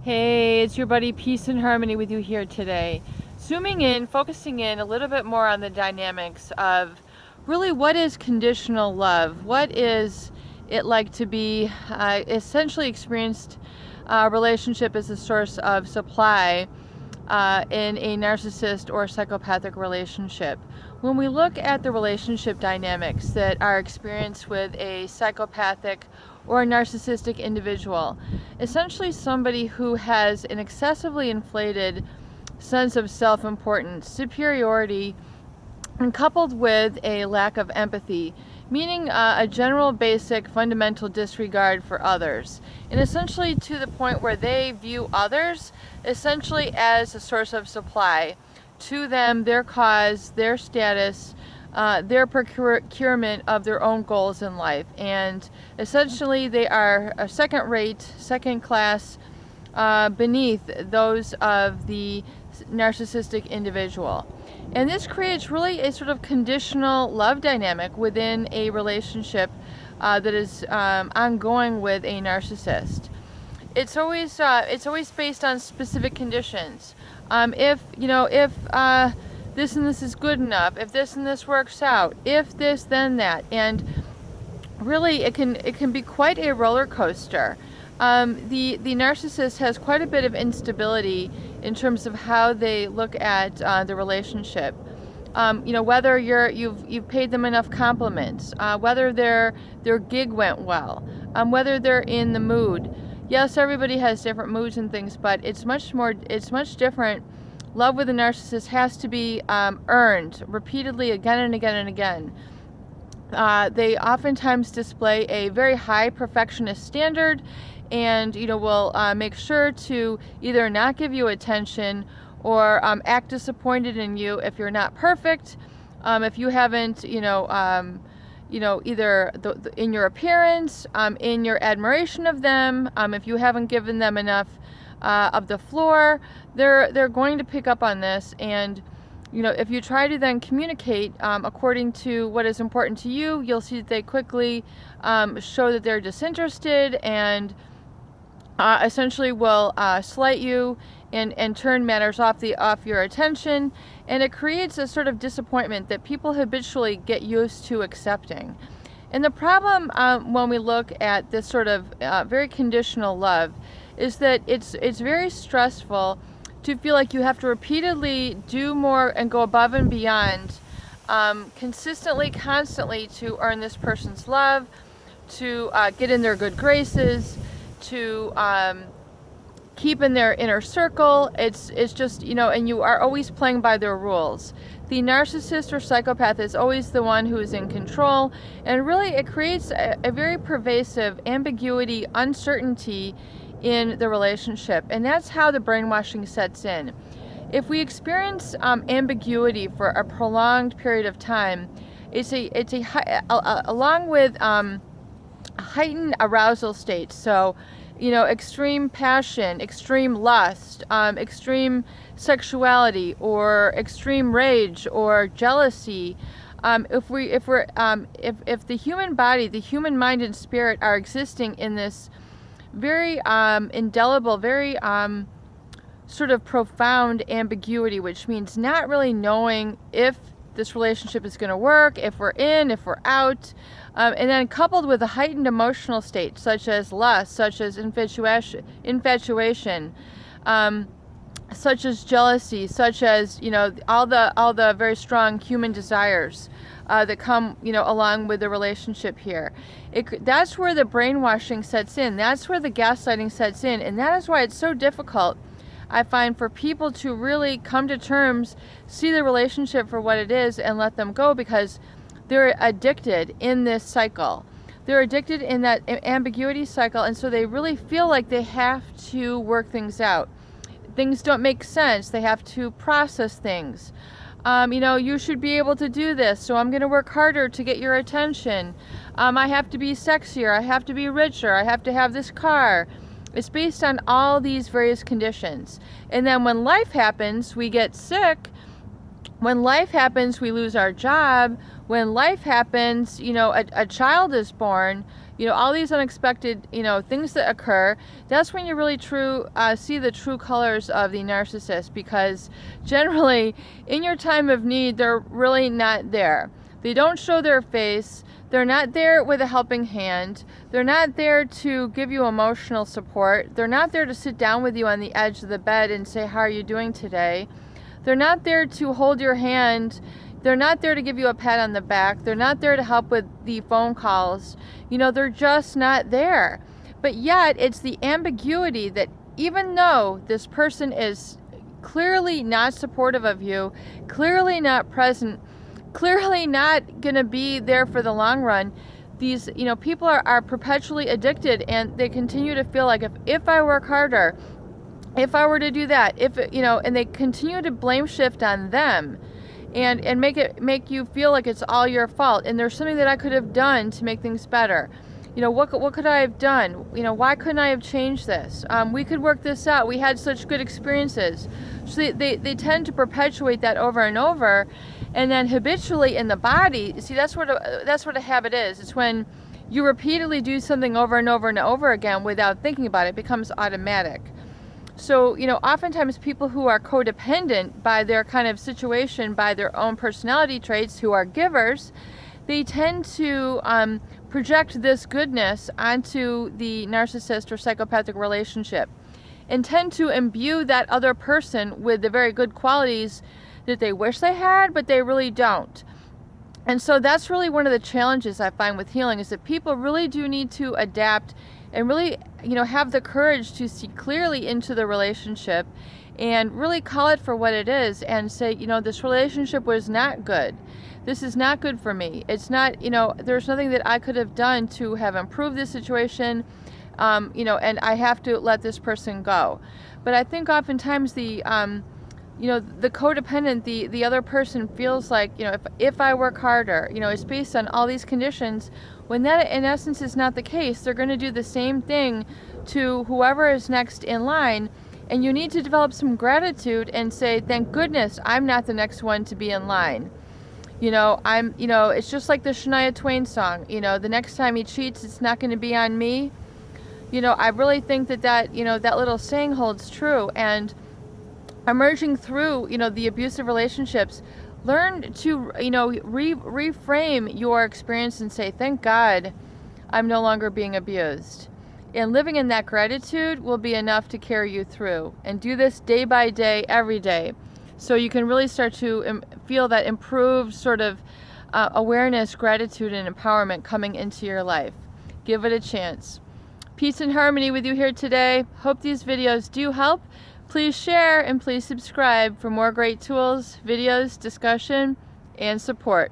Hey, it's your buddy Peace and Harmony with you here today. Zooming in, focusing in a little bit more on the dynamics of really what is conditional love? What is it like to be essentially experienced relationship as a source of supply in a narcissist or psychopathic relationship? When we look at the relationship dynamics that are experienced with a psychopathic or a narcissistic individual, essentially somebody who has an excessively inflated sense of self-importance, superiority, and coupled with a lack of empathy, meaning a general basic fundamental disregard for others, and essentially to the point where they view others essentially as a source of supply to them, their cause, their status, their procurement of their own goals in life. And essentially they are a second rate, second class, beneath those of the narcissistic individual. And this creates really a sort of conditional love dynamic within a relationship that is ongoing with a narcissist. It's always based on specific conditions. If this and this is good enough, if this and this works out, if this then that, and really it can be quite a roller coaster. The narcissist has quite a bit of instability in terms of how they look at the relationship. Whether you've paid them enough compliments, whether their gig went well, whether they're in the mood. Yes, everybody has different moods and things, but it's much different. Love with a narcissist has to be earned repeatedly again and again and again. They oftentimes display a very high perfectionist standard, and will make sure to either not give you attention or act disappointed in you if you're not perfect, if you haven't either in your appearance, in your admiration of them, if you haven't given them enough of the floor, they're going to pick up on this. And if you try to then communicate according to what is important to you, you'll see that they quickly show that they're disinterested and essentially will slight you and turn matters off your attention, and it creates a sort of disappointment that people habitually get used to accepting. And the problem when we look at this sort of very conditional love is that it's very stressful to feel like you have to repeatedly do more and go above and beyond consistently, constantly to earn this person's love, to get in their good graces, to keep in their inner circle. It's just, and you are always playing by their rules. The narcissist or psychopath is always the one who is in control, and really it creates a very pervasive ambiguity, uncertainty in the relationship, and that's how the brainwashing sets in. If we experience ambiguity for a prolonged period of time, along with heightened arousal states, so extreme passion, extreme lust, extreme sexuality, or extreme rage or jealousy. If the human body, the human mind and spirit are existing in this very indelible, very sort of profound ambiguity, which means not really knowing if this relationship is going to work, if we're in, if we're out, and then coupled with a heightened emotional state such as lust, such as infatuation, such as jealousy, such as all the very strong human desires that come along with the relationship here. That's where the brainwashing sets in. That's where the gaslighting sets in, and that is why it's so difficult, I find, for people to really come to terms, see the relationship for what it is, and let them go, because they're addicted in this cycle. They're addicted in that ambiguity cycle, and so they really feel like they have to work things out. Things don't make sense. They have to process things. You should be able to do this, so I'm going to work harder to get your attention. I have to be sexier. I have to be richer. I have to have this car. It's based on all these various conditions. And then when life happens, we get sick, When life happens, we lose our job. When life happens, a child is born, all these unexpected, things that occur. That's when you really see the true colors of the narcissist, because generally in your time of need, they're really not there. They don't show their face. They're not there with a helping hand. They're not there to give you emotional support. They're not there to sit down with you on the edge of the bed and say, how are you doing today? They're not there to hold your hand. They're not there to give you a pat on the back. They're not there to help with the phone calls. They're just not there. But yet, it's the ambiguity that even though this person is clearly not supportive of you, clearly not present, clearly not going to be there for the long run, these people are perpetually addicted, and they continue to feel like if I work harder, if I were to do that, and they continue to blame shift on them, and make you feel like it's all your fault, and there's something that I could have done to make things better. What could I have done? Why couldn't I have changed this? We could work this out. We had such good experiences. So they tend to perpetuate that over and over, and then habitually in the body. See, that's what a habit is. It's when you repeatedly do something over and over and over again without thinking about it. It becomes automatic. So, oftentimes people who are codependent by their kind of situation, by their own personality traits, who are givers, they tend to project this goodness onto the narcissist or psychopathic relationship, and tend to imbue that other person with the very good qualities that they wish they had, but they really don't. And so that's really one of the challenges I find with healing, is that people really do need to adapt and really, have the courage to see clearly into the relationship and really call it for what it is and say, this relationship was not good. This is not good for me. It's not, there's nothing that I could have done to have improved this situation, and I have to let this person go. But I think oftentimes the codependent, the other person feels like, if I work harder, it's based on all these conditions, when that in essence is not the case. They're going to do the same thing to whoever is next in line, and you need to develop some gratitude and say, thank goodness I'm not the next one to be in line. It's just like the Shania Twain song, the next time he cheats, it's not going to be on me. I really think that little saying holds true. And emerging through, the abusive relationships, learn to, reframe your experience and say, thank God I'm no longer being abused. And living in that gratitude will be enough to carry you through. And do this day by day, every day, so you can really start to feel that improved sort of awareness, gratitude, and empowerment coming into your life. Give it a chance. Peace and harmony with you here today. Hope these videos do help. Please share and please subscribe for more great tools, videos, discussion, and support.